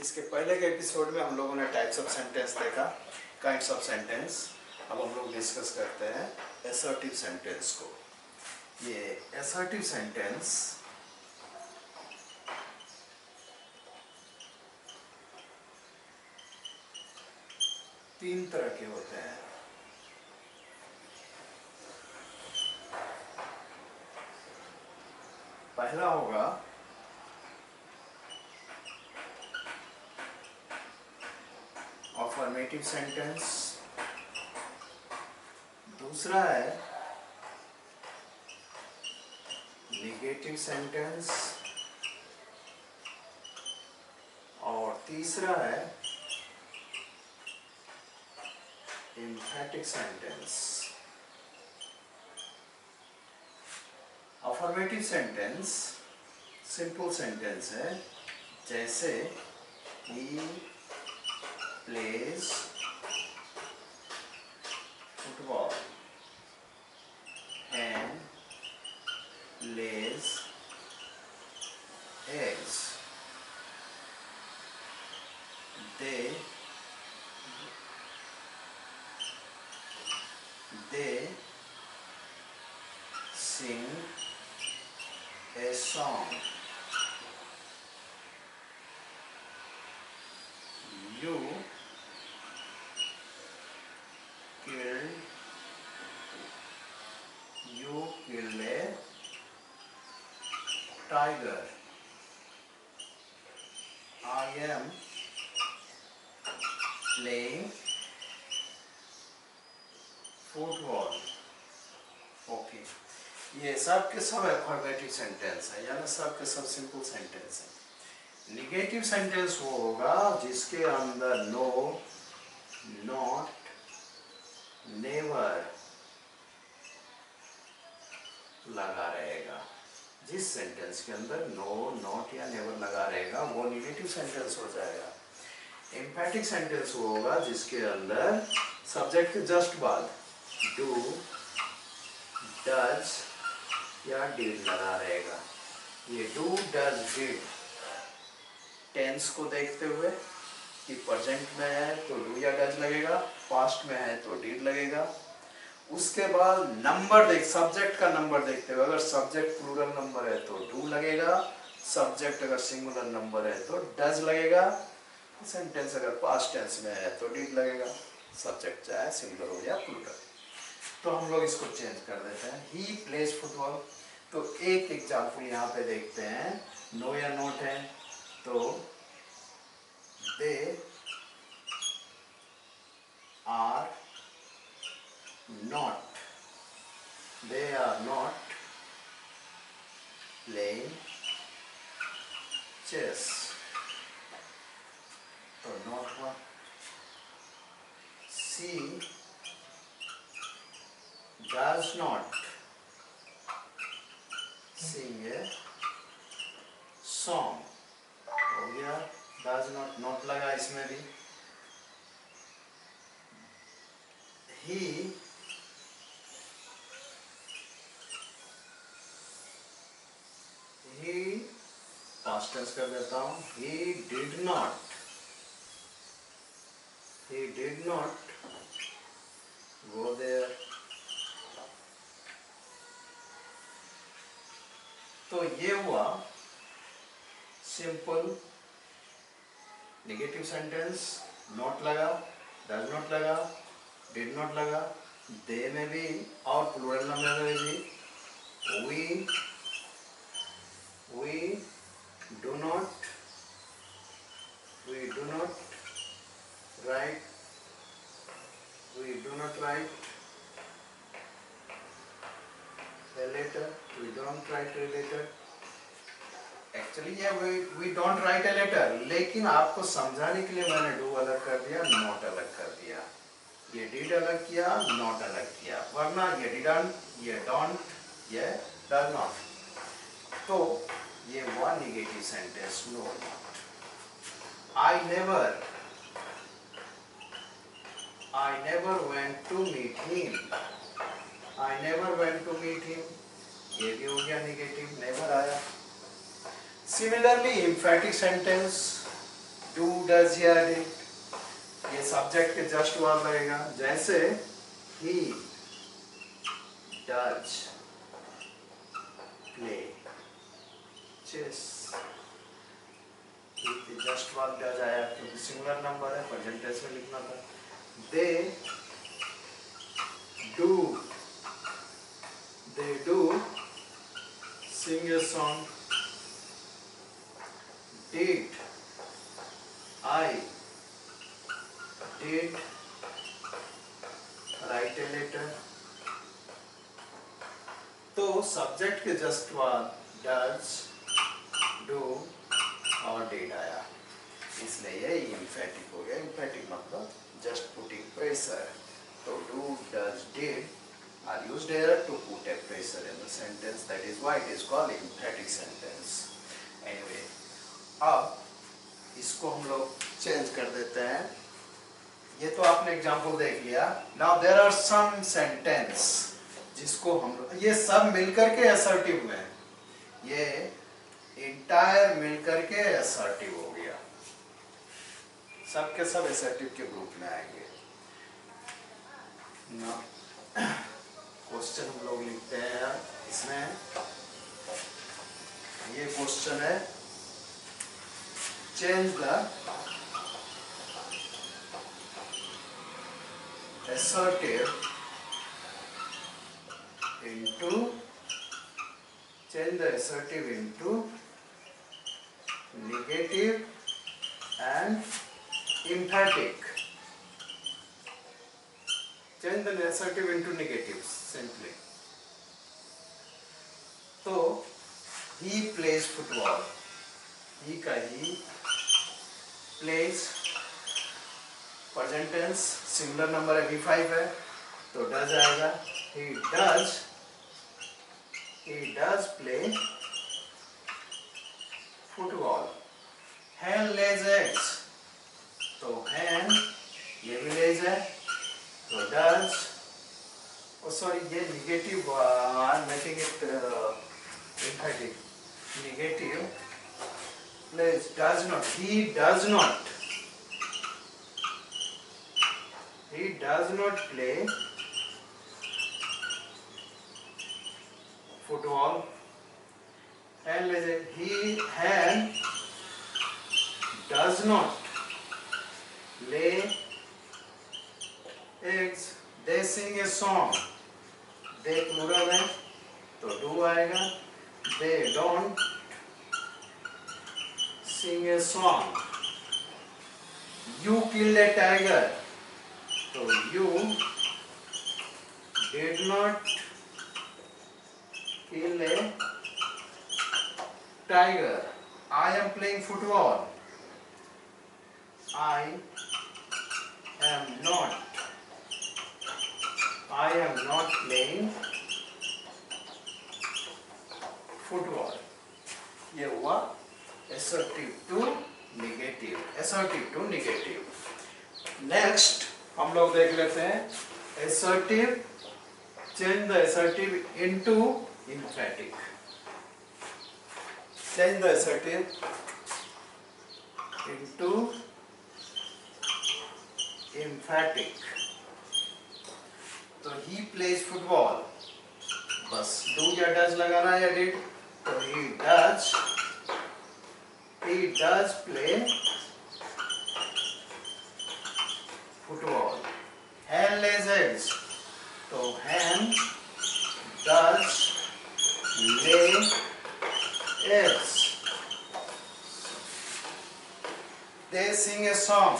इसके पहले के एपिसोड में हम लोगों ने टाइप्स ऑफ सेंटेंस देखा, काइंड्स ऑफ सेंटेंस। अब हम लोग डिस्कस करते हैं असर्टिव सेंटेंस को। ये असर्टिव सेंटेंस तीन तरह के होते हैं। पहला होगा अफर्मेटिव सेंटेंस, दूसरा है नेगेटिव सेंटेंस और तीसरा है एम्फैटिक sentence. Affirmative sentence simple sentence है, जैसे he plays football and lays eggs. They sing a song. You killed a tiger. I am playing football. Okay, ये सब के सब अफर्मेटिव सेंटेंस है, यानी सब के सब सिंपल सेंटेंस है। निगेटिव सेंटेंस वो होगा जिसके अंदर नो, नॉट, नेवर लगा रहेगा। जिस सेंटेंस के अंदर नो, नॉट या नेवर लगा रहेगा वो निगेटिव सेंटेंस हो जाएगा। एम्फैटिक सेंटेंस वो होगा जिसके अंदर सब्जेक्ट के जस्ट बाद डू, डज या डिड लगा रहेगा। ये डू, डज, डिड टेंस को देखते हुए कि प्रेजेंट में है तो डू या डज लगेगा, पास्ट में है तो डिड लगेगा। उसके बाद नंबर देख, सब्जेक्ट का नंबर देखते हुए अगर सब्जेक्ट प्लूरल नंबर है तो डू लगेगा, सब्जेक्ट अगर सिंगुलर नंबर है तो डज लगेगा, सेंटेंस अगर पास्ट टेंस में है तो डिड लगेगा, सब्जेक्ट चाहे सिंगुलर हो या प्लूरल। तो हम लोग इसको चेंज कर देते हैं। ही प्लेज फुटबॉल, तो एक एग्जाम्पल यहाँ पे देखते हैं। नो या नोट है तो they are not playing chess, तो not हुआ। she does not sing a song, हो गया। does not लगा इसमें भी। he पास्ट टेंस कर देता हूँ। he did not go there, तो ये हुआ सिंपल नेगेटिव सेंटेंस। नॉट लगा, डज नॉट लगा, डिड नॉट लगा, दे में भी और प्लूरल नंबर में भी। we do not write a letter, we don't write a letter। Actually ये we don't write a letter, लेकिन आपको समझाने के लिए मैंने do अलग कर दिया, not अलग कर दिया। ये did अलग किया, not अलग किया, वरना ये didn't, ये don't, ये does not। तो ये हुआ negative sentence, no not. I never went to meet him, ये भी हो गया निगेटिव, नेवर आया। Similarly emphatic sentence do does या डिड, ये सब्जेक्ट के जस्ट बाद लगेगा। जैसे ही डज प्ले चेस, जस्ट बाद डज आया क्योंकि सिंगुलर नंबर है, प्रेजेंट टेंस में लिखना था। They do sing a song, did I did write a letter। तो सब्जेक्ट के जस्ट बाद डज, डू और डिड आया, इसलिए ये इम्फेटिक हो गया। इम्फेटिक मतलब जस्ट पुटिंग प्रेशर। तो do does did are used here to put a pressure in the sentence, that is why it is called emphatic sentence। anyway, अब इसको हम लोग चेंज कर देते हैं। ये तो आपने एग्जांपल देख लिया। now there are some sentence जिसको हम लोग, ये सब मिलकर के assertive में, ये entire मिलकर के assertive हो गया, सब के सब assertive के ग्रुप में आएंगे ना। क्वेश्चन हम लोग लिखते हैं इसमें। ये क्वेश्चन है, change the assertive into negative and emphatic। Change the assertive into negatives simply। तो he plays football, he का he plays, present tense singular number है, V5 है तो डज आएगा। he does play football। hen lays eggs, तो hen ये भी lays है तो does, सॉरी ये negative, I am making it emphatic, negative plays, does not, he does not play football। and hen does not lay eggs। they sing a song, they plural है तो do आएगा। they don't sing a song। you killed a tiger, तो you did not kill a tiger। I am playing football, I am not playing football। ये हुआ assertive to negative, assertive to negative। Next हम लोग देख लेते हैं assertive, change the assertive into emphatic। change the assertive into emphatic। तो he plays football, बस do या does लगाना है या did, तो he does play football। hen lays eggs, तो hen does lay eggs। they sing a song,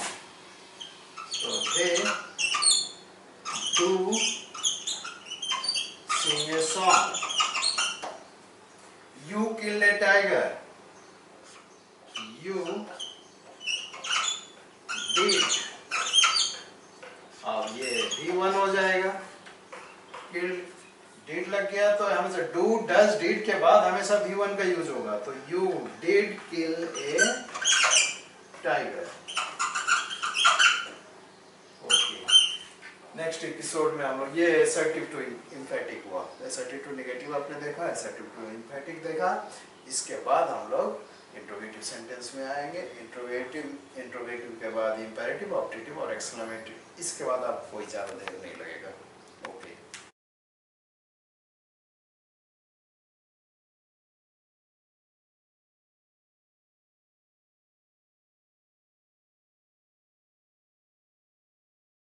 so they do sing a song। you killed a tiger, you did, अब ये D1 हो जाएगा। kill did लग गया तो हमेशा do does did के बाद हमेशा V1 का यूज होगा, तो you did kill a tiger। Next episode में हम लोग ये assertive to emphatic हुआ, assertive to negative आपने देखा, assertive to emphatic देखा। इसके बाद हम लोग इंट्रोगेटिव सेंटेंस में आएंगे। इंट्रोगेटिव के बाद इंपेरेटिव, ऑप्टेटिव और एक्सक्लेमेटिव। इसके बाद आपको कोई ज़्यादा देर नहीं लगेगा।